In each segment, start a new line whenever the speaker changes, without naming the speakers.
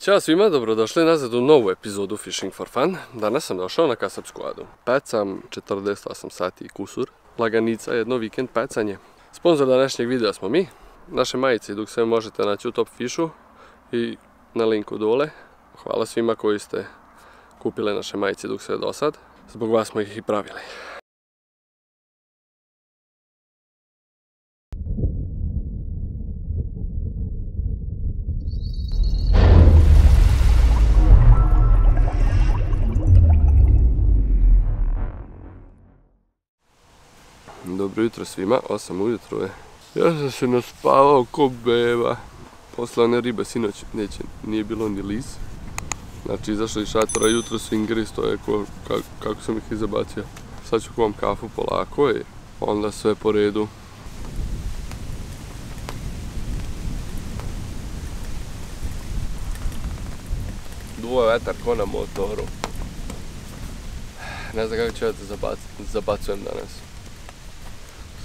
Ćao svima, dobrodošli nazad u novu epizodu Fishing for Fun. Danas sam došao na kasapsku adu. Pecam 48 sati i kusur. Laganica, jedno vikend pecanje. Sponzor današnjeg videa smo mi. Naše majice dok sve možete naći u Top Fishu i na linku dole. Hvala svima koji ste kupili naše majice dok sve do sad. Zbog vas smo ih i pravili. Dobro jutro svima, 8 ujutro je. Ja sam se naspavao ko beba. Posle one ribe sinoć nije bilo ni lis. Znači izašli iz šatora jutro swingeri stoje kako sam ih izabacio. Sad ću kuvam kafu polako i onda sve po redu. Duva vetar ko na motoru. Ne znam kako ću ja da zabacujem danas.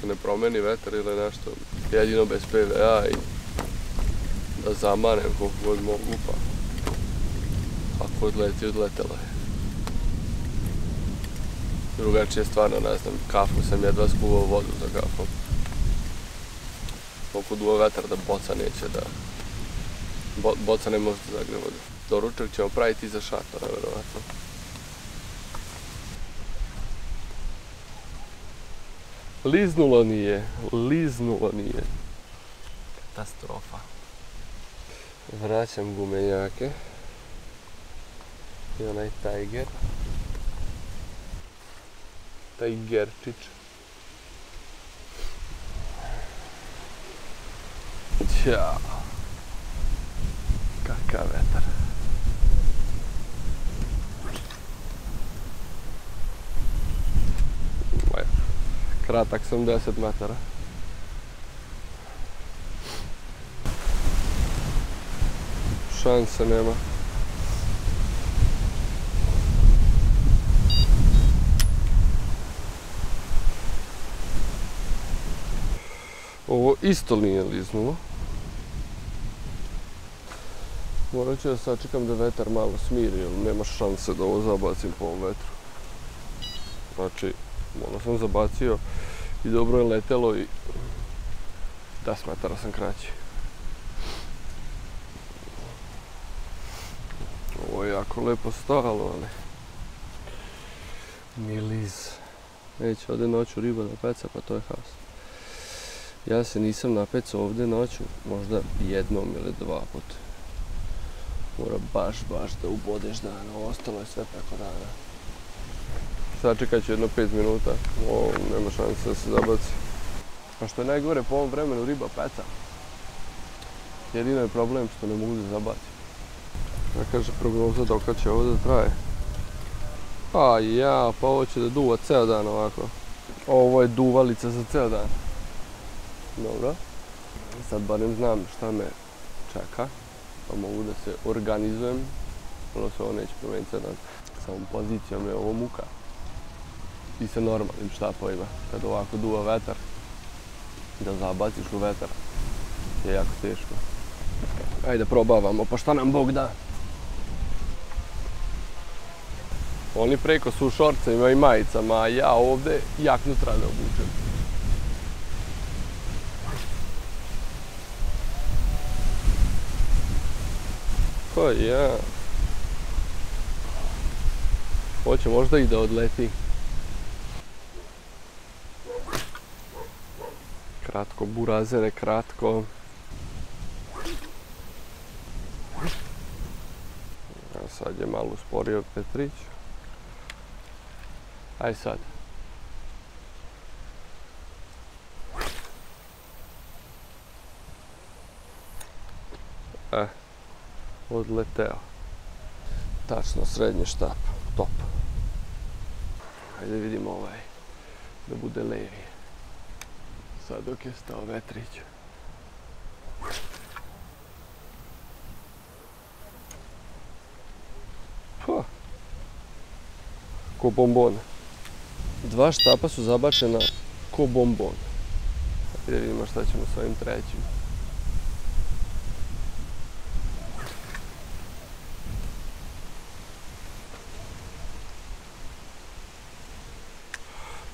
Se ne promeni vetar ili nešto, jedino bez PVA i da zamanem koliko god mogu, pa ako odleti, odletelo je. Drugačije stvarno ne znam, kafu sam jedva skuvao vodu za kafom. Koliko duva vetar da boca neće da... Boca ne može da zagre vodu. Doručak ćemo praviti iza šatora, verovatno. Liznulo nije. Katastrofa. Vraćam gumenjake. I onaj Tigerčić. Ćao. Kakav vetar. Kratak sam 10 metara. Šanse nema. Ovo isto nije liznulo. Morat ću da sačekam da vetar malo smiri, jer nema šanse da ovo zabacim po ovom vetru. Znači, ono sam zabacio i dobro je letelo i 10 metara sam kraći. Ovo je jako lepo stalo, ali ni liz. Neće ovdje noću riba da peca, pa to je haos. Ja se nisam napecao ovdje noću, možda jednom ili dva puta. Mora baš da ubodeš dan, ovo ostalo je sve preko dana. Sačekat ću jedno 5 minuta, ovo nema šanse da se zabaci. A što je najgore, po ovom vremenu riba peca. Jedino je problem što ne mogu da zabaci. Ja kaže prognoza dokad će ovo da traje. Pa ovo će da duva ceo dan ovako. Ovo je duvalica za ceo dan. Dobro. Sad barem znam šta me čeka, pa mogu da se organizujem. Ono se ovo neće promeniti sad dan. Sa ovom pozicijom je ovo muka. I sa normalnim štapovima, kad ovako duva vetar, da zabaciš u vetar je jako teško. Ajde probavamo, pa šta nam Bog da? Oni preko su u šorcima i majicama, a ja ovdje jaknu treba da obučem. Hoće možda i da odleti. Kratko, burazere, kratko. Sad je malo usporio Petrić. Aj sad. Odleteo. Tačno srednji štap. Top. Hajde vidimo ovaj. Da bude levi. Sad dok je stao vetrić. Ko bombon. Dva štapa su zabačena ko bombon. Hajde vidimo šta ćemo s ovim trećim.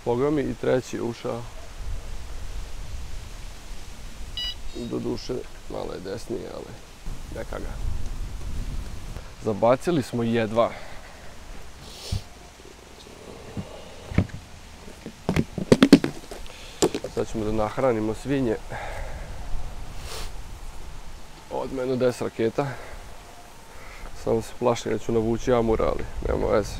Boga mi i treći je ušao. Do duše malo je desnije, ali neka ga. Zabacili smo jedva. Sad ćemo da nahranimo svinje. Od mene 10 raketa. Samo se plašim da ću navući amura, ali nema veze.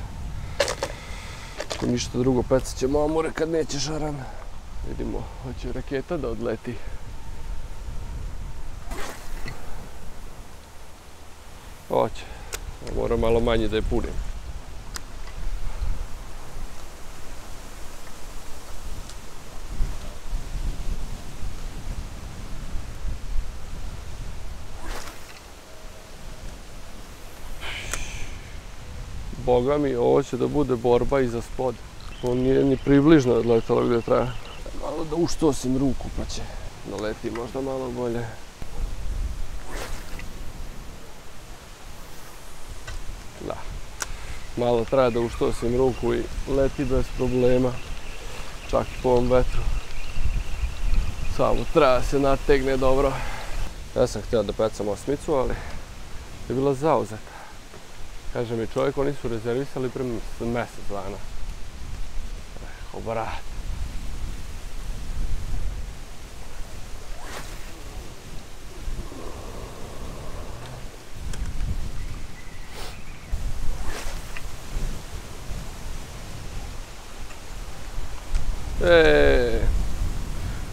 Ako ništa drugo, pecat ćemo amure kad neće šaran. Vidimo, hoće raketa da odleti. Hoće. Moram malo manje da je punim. Boga mi, ovo će da bude borba iza spod. On nije ni približno odletalo gdje treba. Malo da uštosim ruku pa će doleti možda malo bolje. Da. Malo treba da uštosim ruku i leti bez problema. Čak i po ovom vetru. Samo treba se nategne dobro. Ja sam htio da pecam osmicu, ali je bila zauzeta. Kaže mi čovjek, oni su rezervisali pre mjesec dana. Rekao, brat.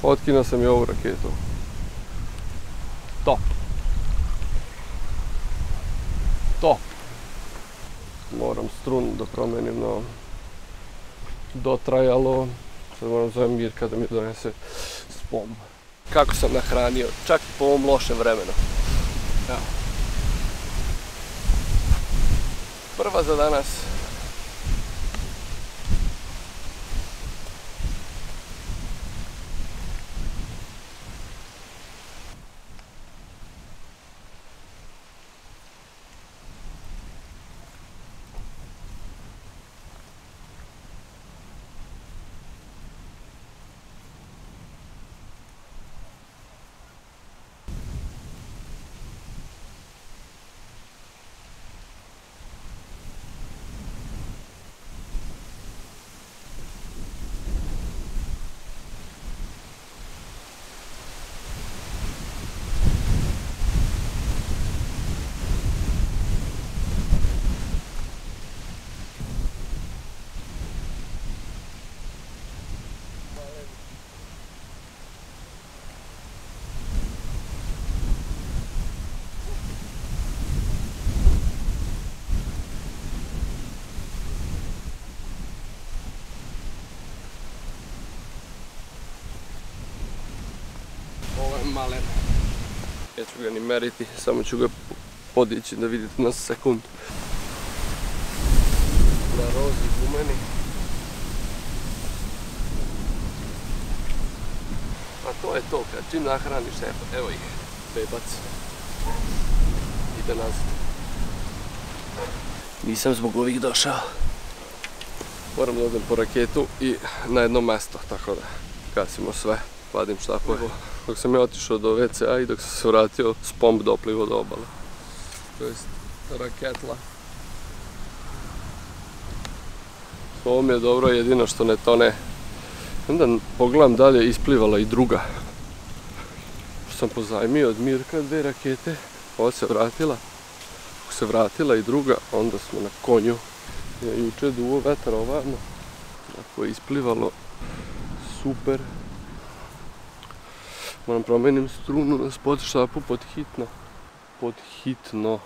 Otkinuo sam i ovu raketu. Top. Top. Moram strunu da promenim na dotrajalo. Sad moram zovem Mirka da mi donese spom. Kako sam nahranio, čak i po ovom lošem vremenu. Evo. Prva za danas. Malen. Ja ću ga ni meriti, samo ću ga podići da vidite na sekund. Na rozi gumeni. A to je to, kad čim nahraniš, evo ih, bebac. Ide nazad. Nisam zbog ovih došao. Moram da odem po raketu i na jedno mesto, tako da gasimo sve, vadim štapove. Dok sam ja otišao do WC-a i dok sam se vratio, spomb doplivo do obale. To jest raketla. Ovo mi je dobro, jedino što ne tone. Onda pogledam dalje, isplivala i druga. Sam pozajmio od Mirka 2 rakete, ova se vratila. Ako se vratila i druga, onda smo na konju. Ja juče duo vetar ovamo. Ako je isplivalo, super. Moram promenim strunu na spod štapu pod hitno. Pod hitno.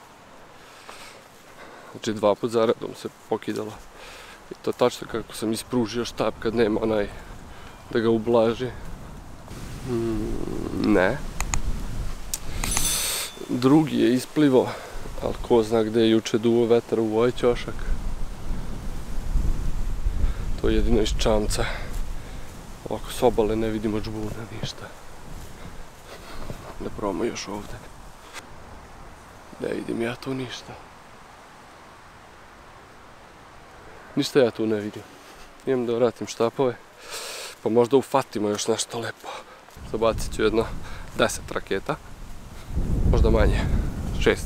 Znači 2 put zaredom se pokidala. I to tačno kako sam ispružio štap kad nema onaj da ga ublaži. Ne. Drugi je isplivo, ali ko zna gde je juče duo vetar u ovaj ćošak. To je jedino iz čamca. Ovako s obale ne vidimo džbuna, ništa. Da probamo još ovdje. Ne vidim ja tu ništa. Ništa ja tu ne vidim. Idem da vratim štapove. Pa možda ufatimo još nešto lepo. Zabacit ću jedno 10 raketa. Možda manje. 6.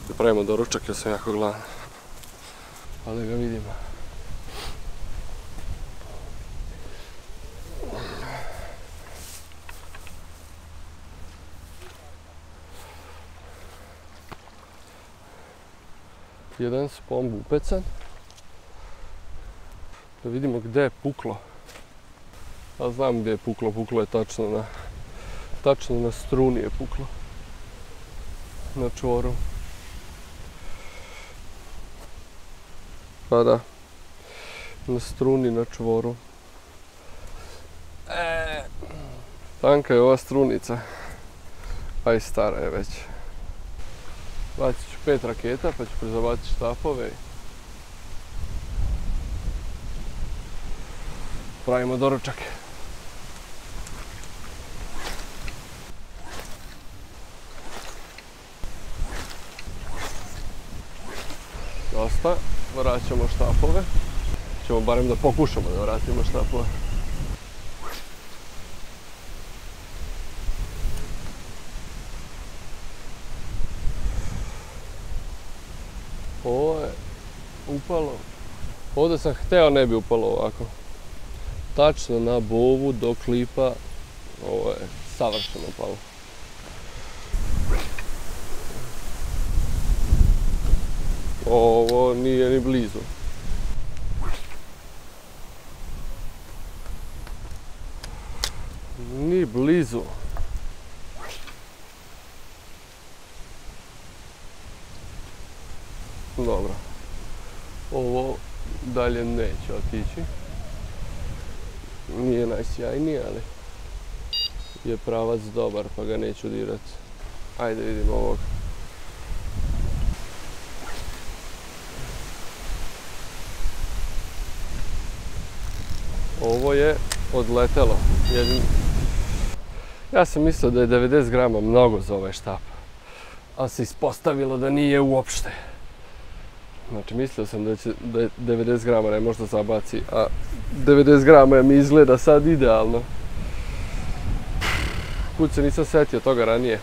Da pravimo doručak jer sam jako gladan. Ali ga vidimo. Jedan spomb upecan. Da vidimo gdje je puklo. A znam gdje je puklo, puklo je tačno na struni je puklo. Na čvoru. Pa da. Na struni na čvoru. Tanka je ova strunica. Pa i stara je već. Bacit ću 5 raketa pa ću prezabaciti štapove. Pravimo doručak. Dosta, vraćamo štapove. Ćemo barem da pokušamo da vratimo štapove. Ovo je upalo. Ovdje sam hteo ne bi upalo ovako. Tačno na bovu do klipa. Ovo je savršeno palo. Ovo nije ni blizu. Ni blizu. Dobro. Ovo dalje neće otići. Nije najsjajniji, ali je pravac dobar pa ga neću dirati. Ajde vidimo ovog. Ovo je odletelo. Ja sam mislio da je 90 grama mnogo za ovaj štap. Ali se ispostavilo da nije uopšte. Znači mislio sam da je 90 grama ne može da zabaci, a 90 grama mi izgleda sad idealno. Kud se nisam setio toga ranije.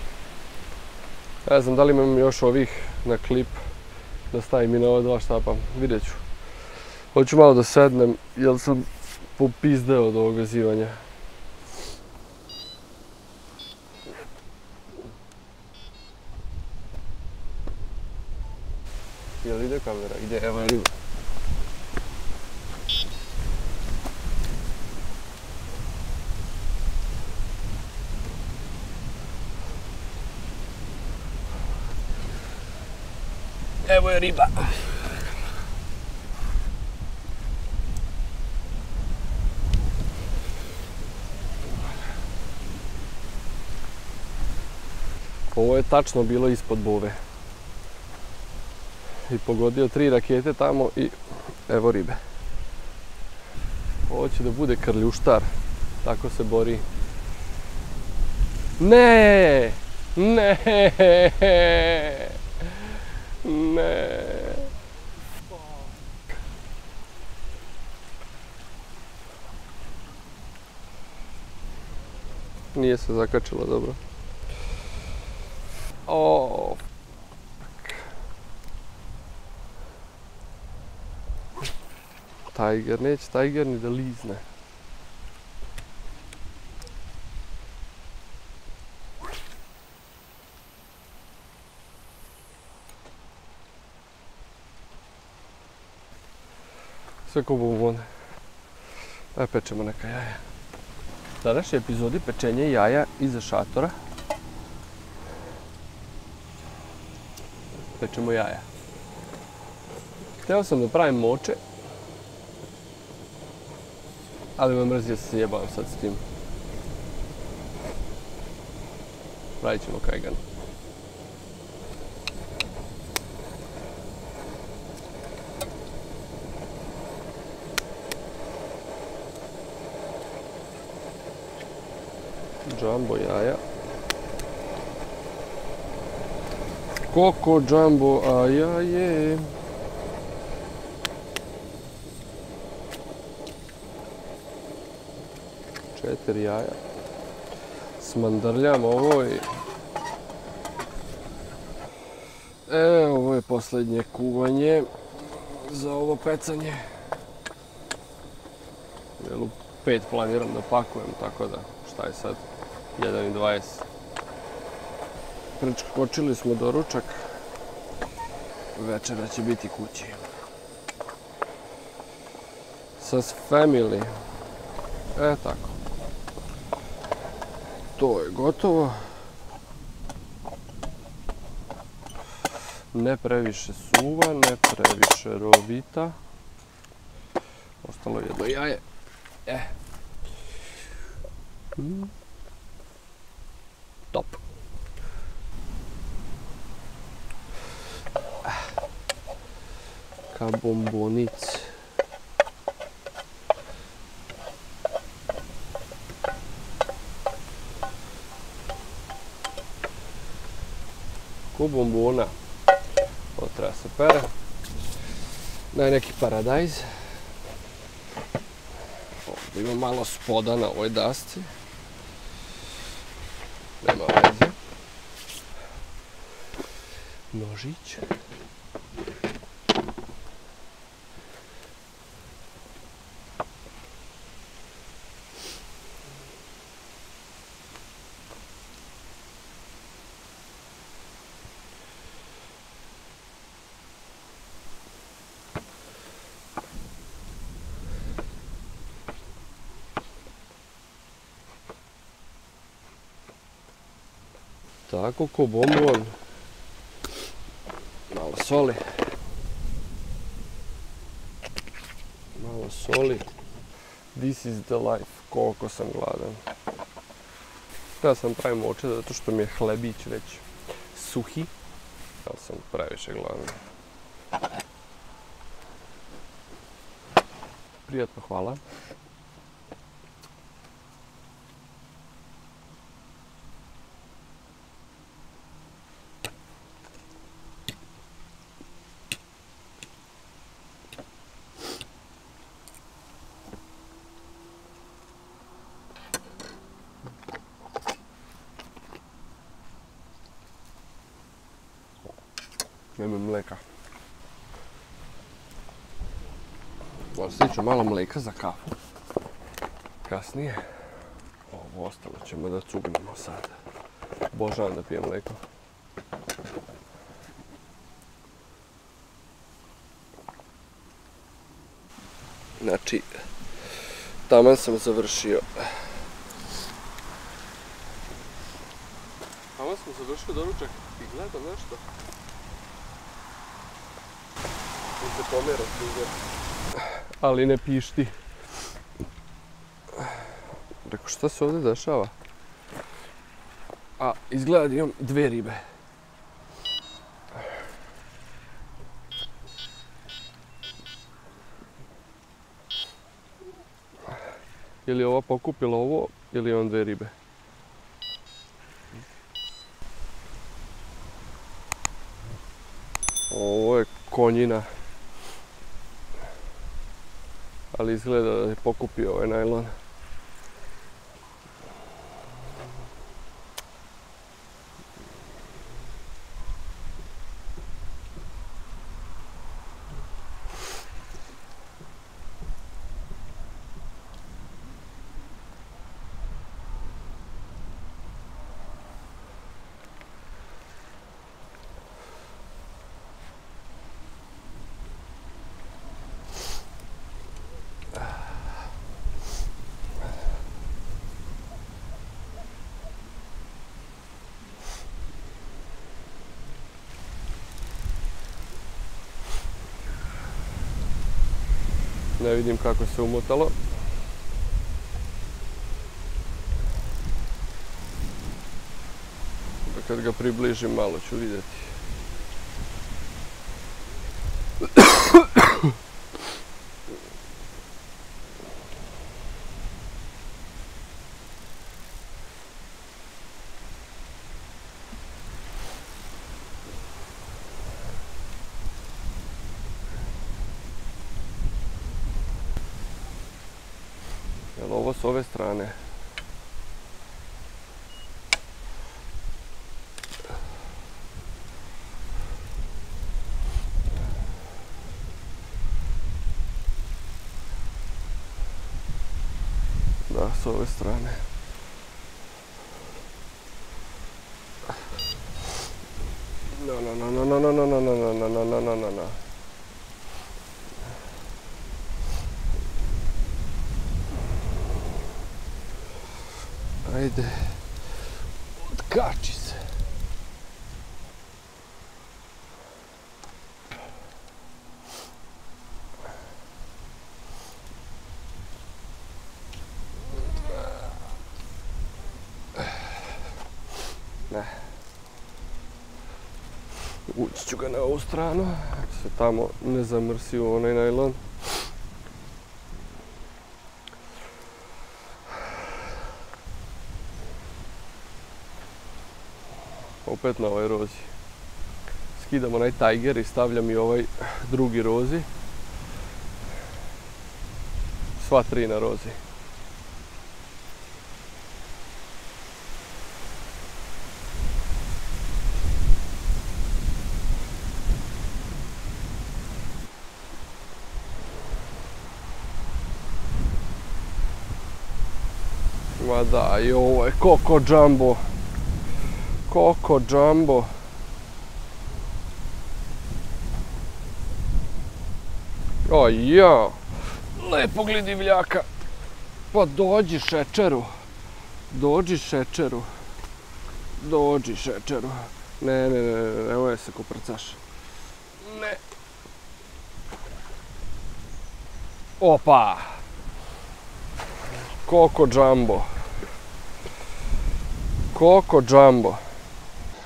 Ne znam da li imam još ovih na klip da stavim i na ova dva štapa, vidjet ću. Hoću malo da sednem jer sam popizdeo od ovog vezivanja. Jel ide kamera? Ide, evo je riba. Evo je riba. Ovo je tačno bilo ispod bove. I pogodio 3 rakete tamo i evo ribe. Ovo će da bude krljuštar. Tako se bori. Ne! Ne! Ne! Nije se zakačilo dobro. O, Tiger, neće Tiger ni da lizne. Sve ko bombone. Ajde pečemo neka jaja. U današnjoj epizodi pečenje jaja iza šatora. Pečemo jaja. Hteo sam da pravim moče, ali me mrzio se jebavam sad s tim. Pravit ćemo kajgan. Jumbo jaja. Koko jumbo jaje. 4 jaja. Smandrljam ovo i... ovo je posljednje kuvanje za ovo pecanje. Jer u 5 planiram da pakujem, tako da šta je sad 1:20. Preskočili smo doručak. Večera će biti kući. Sa family. Tako. To je gotovo. Ne previše suva, ne previše rovita. Ostalo je jedno jaje. Top. Ka bombonice. Ko bombona. Ovo treba se pere. Daj neki paradajz. Ovdje ima malo spoda na ovoj dasci. Nema veze. Nožić. Tako ko bombon. Malo soli. Malo soli. This is the life. Koliko sam gladan. Ja sam pravim moče zato što mi je hlebić već suhi. Ali sam previše gladan. Prijatno, hvala. Nema mleka. Ostavit ću malo mleka za kafu. Kasnije. Ovo ostalo ćemo da cugnemo sad. Obožavam da pijem mleko. Znači, taman sam završio. Taman sam završio doručak i gledam nešto. Se pomjera sluga. Ali ne pišti. Rekao, šta se ovdje dešava? A, izgleda da imam 2 ribe. Je li ova pokupila ovo ili imam 2 ribe? Ovo je konjina. Ali izgleda da je pokupio ovaj najlon. Ne vidim kako se umotalo. Kad ga približim malo ću vidjeti. Ovo s ove strane. mora s ove strane. No. Ajde, otkači se. Ne. Ući ću ga na ovu stranu, ako se tamo ne zamrsi u onaj najlon. Opet na ovaj rozi. Skidam onaj Tiger i stavljam i ovaj drugi rozi. Sva tri na rozi. Ma da, i ovo je Coco Jumbo. Coco Jumbo. O ja, lepo gli divljaka. Pa dođi šećeru. Dođi šećeru. Dođi šećeru. Ne, ovo je se koprcaš. Ne. Opa. Coco Jumbo. Coco Jumbo.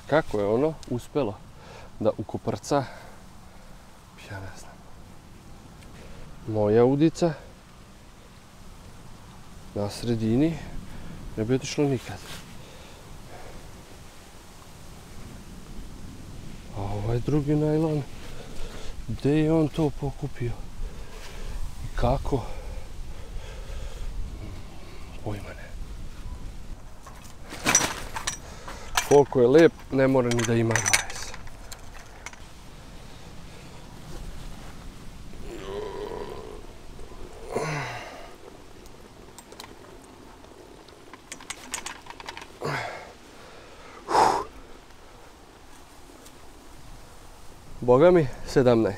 Kako je ono uspjelo da ukoprca? Ja ne znam. Moja udica na sredini ne bi otišlo nikad. A ovaj drugi najlon, gdje je on to pokupio? I kako? Pojma ne. Koliko je lijep, ne mora ni da ima 20. Boga mi, 17.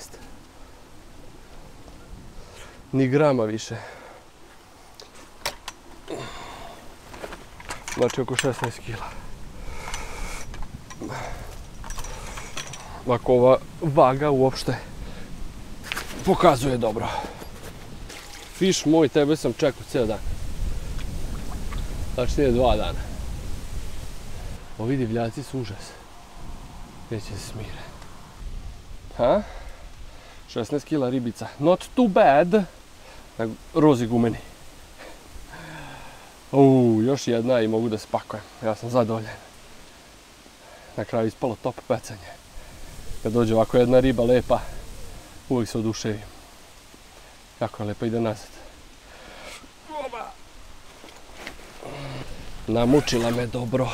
Ni grama više. Znači oko 16 kila. Ako ova vaga uopšte pokazuje dobro. Fiš moj, tebe sam čekao cijel dan. Znači nije 2 dana. Ovi divljaci su užas. Neće se smire. Ha? 16 kila ribica. Not too bad. Rozi gumeni. Još jedna i mogu da spakujem. Ja sam zadovoljan. Na kraju ispalo top pecanje. Kad dođe ovako jedna riba lepa, uvijek se oduševim. Jako je lepa, ide nazad. Namučila me dobro.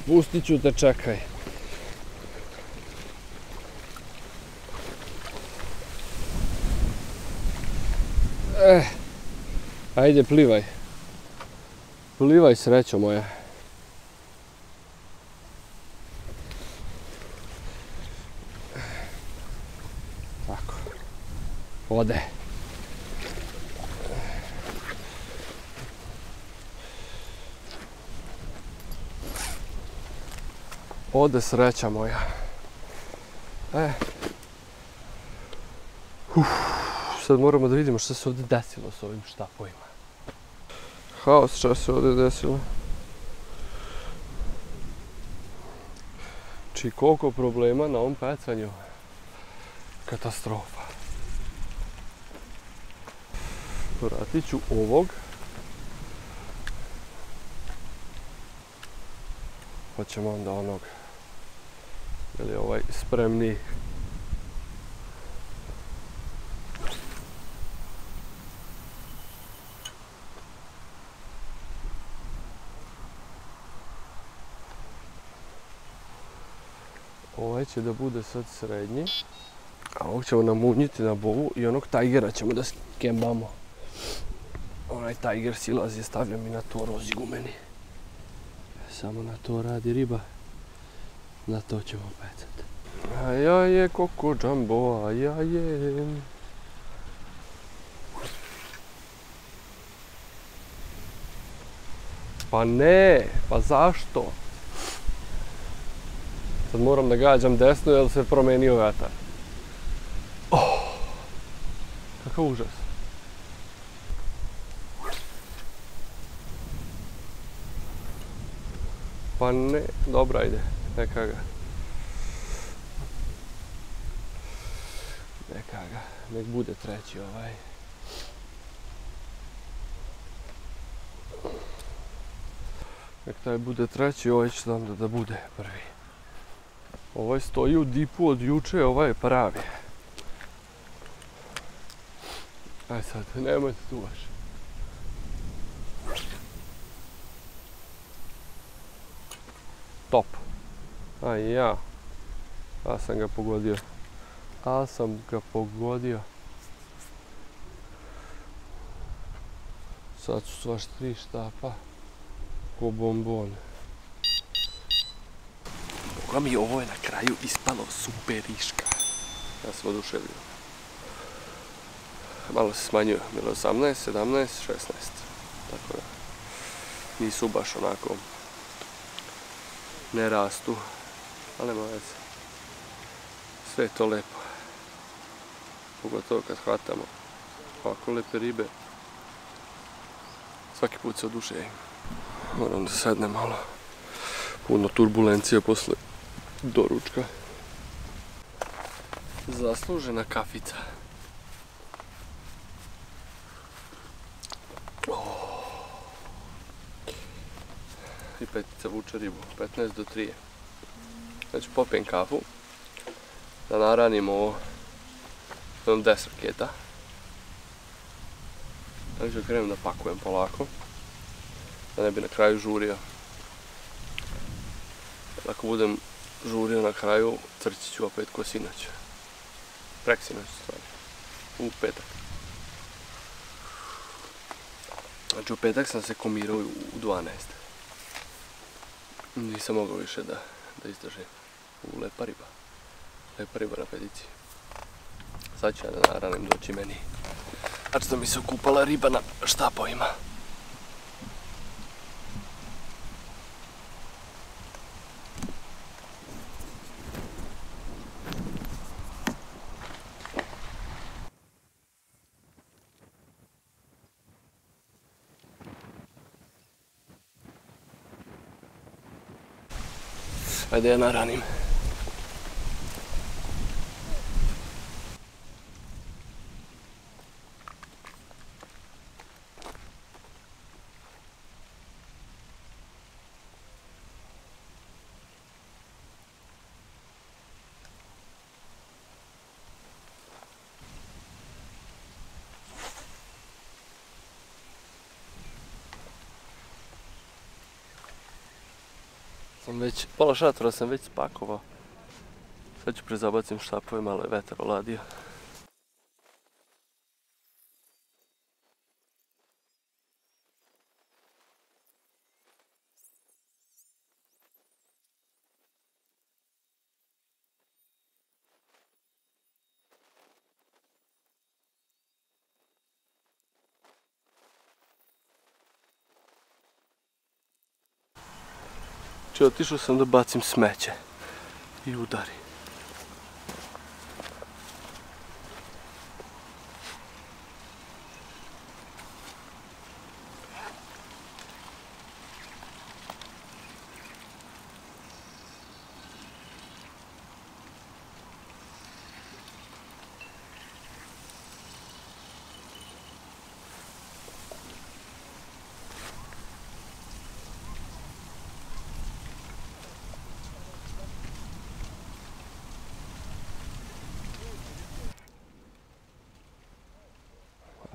Pustit ću te, čekaj. Ajde, plivaj. Plivaj, srećo moja. Tako. Ode. Ode sreća moja. Sad moramo da vidimo što se ovdje desilo s ovim štapovima. Haos što se ovdje desilo. Či koliko problema na ovom pecanju. Katastrofa. Vratit ću ovog. pa ćemo onda onog, ili ovaj spremniji. Ovaj će da bude sad srednji, a ovog ćemo namunjiti na bovu i onog tajgera ćemo da skembamo. Onaj tajger silazi, stavljam i na to rozigumeni. Samo na to radi riba, na to ćemo pecati. Ajaje, koko džambo, ajaje. Pa ne, pa zašto? Sad moram da gađam desno jer se promenio vetar. Kakav užas. Pa ne, dobra ide, neka ga. Neka ga, nek bude treći ovaj. Nek taj bude treći, ovaj će onda da bude prvi. Ovaj stoji u dipu od juče, ovaj je pravi. Aj sad, nemojte tu baš. Top. Aj ja. Ja sam ga pogodio. Sad su svaš 3 štapa. Ko bombon. Boga mi, ovo je na kraju ispalo superiška. Ja sam oduševio. Malo se smanjuje, bilo 18, 17, 16. Tako da nisu baš onako, ne rastu, ali nema veze. Sve je to lepo. Pogotovo kad hvatamo ovako lepe ribe. Svaki put se oduševim. Moram da sednem malo. Puno turbulencija posle doručka. Zaslužena kafica. I petica vuče ribu, 15 do 3. Znači popijem kafu, da naranim ovo, imam 10 raketa. Takže krenem da pakujem polako, da ne bi na kraju žurio. Ako budem žurio na kraju, trći ću opet ko sinoć. Preksinoć stvari, u petak. Znači u petak sam se komirao u 12. Nisam mogao više da izdržim. Lepa riba. Lepa riba na petici. Sad ću ja da naranim doći meni. Znači da mi se okupala riba na štapovima. Ajde ja naranim. Pola šatora sam već spakovao. Sad ću prezabacim štapove, malo je vetar oladio. Otišao sam da bacim smeće i udari.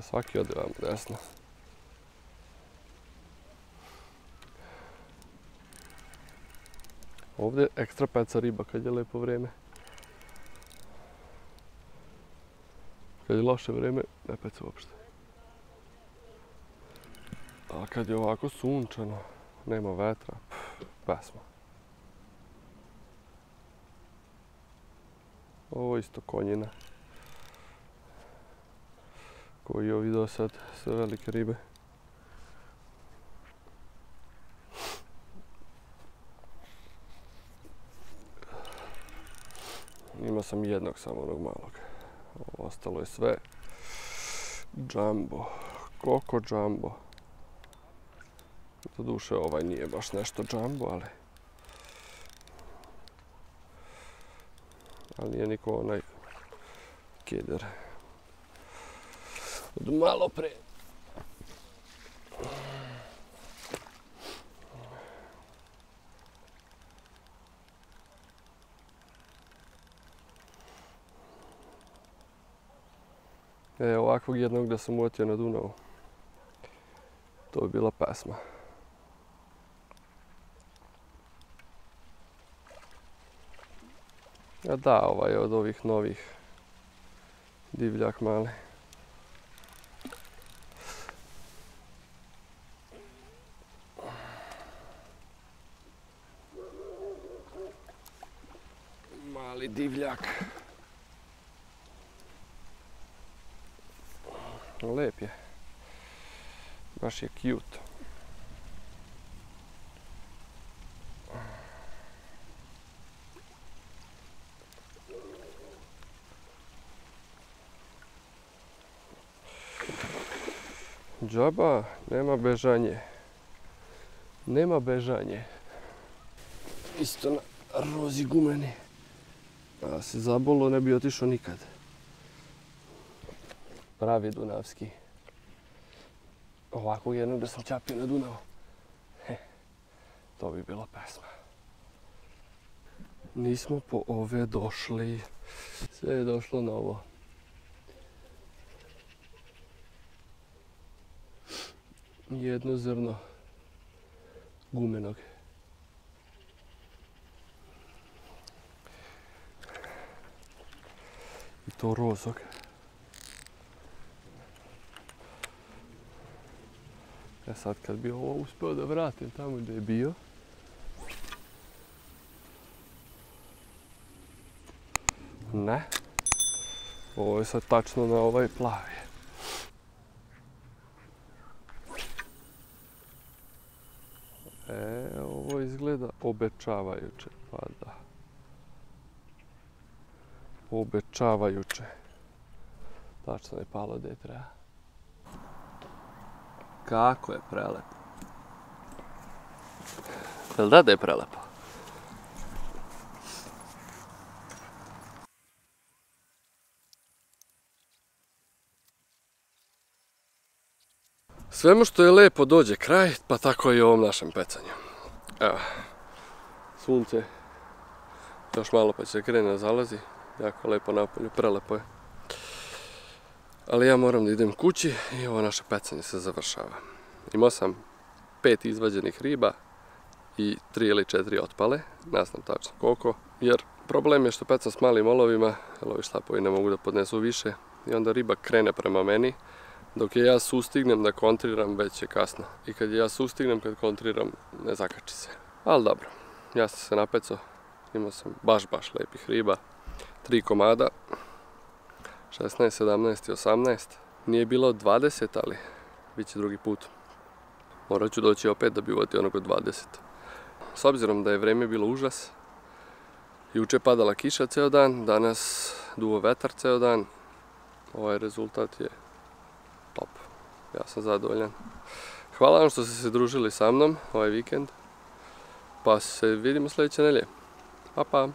svaki ode vam desno. Ovdje ekstra peca riba kad je lepo vrijeme. Kad je loše vrijeme, ne peca uopšte. A kad je ovako sunčano, nema vetra, pesma. Ovo isto konjina. Koji je vidio sad sve velike ribe. Imao sam jednog samo onog malog. Ostalo je sve jumbo. Koko jumbo. Doduše ovaj nije baš nešto jumbo, ali nije niko onaj keder. Od malo pre. Ovakvog jednog da sam uvatio na Dunavu. To bi bila pesma. A da, ovaj je od ovih novih divljak mali. Mali divljak. Lep je. Baš je cute. Džaba, nema bežanje. Nema bežanje. Isto na rozi gumeni. A se zabolo, ne bi otišao nikad. Pravi dunavski. Ovako jednog da sam čapio na Dunavu. To bi bila pesma. Nismo po ove došli. Sve je došlo na ovo. Jedno zrno gumenog. I to rozog. Sad kad bi ovo uspio da vratim tamo gdje je bio. Ne. Ovo je sad tačno na ovaj plavi. Ovo izgleda obećavajuće, pa da. Obećavajuće. Tačno je palo gdje treba. Kako je prelepo. Jel da je prelepo? Svemu što je lepo dođe kraj, pa tako i ovom našem pecanju. Evo, sunce još malo pa će krene da zalazi. Jako lepo napolju, prelepo je. Ali ja moram da idem kući i ovo naše pecanje se završava. Imao sam 5 izvađenih riba i 3 ili 4 otpale, ne znam tačno koliko, jer problem je što pecam s malim olovima, jer ovi šlapovi ne mogu da podnesu više i onda riba krene prema meni, dok je ja sustignem da kontriram, već je kasno. I kad ja sustignem, kad kontriram, ne zakači se. Ali dobro, ja sam se napecao, imao sam baš lepih riba, 3 komada, 16, 17 i 18. Nije bilo 20, ali bit će drugi put. Morat ću doći opet da bi uvatio onog od 20. S obzirom da je vreme bilo užas, juče padala kiša ceo dan, danas duvo vetar ceo dan. Ovaj rezultat je top. Ja sam zadovoljan. Hvala vam što ste se družili sa mnom ovaj vikend. Pa se vidimo sljedeće nedelje. Pa pa!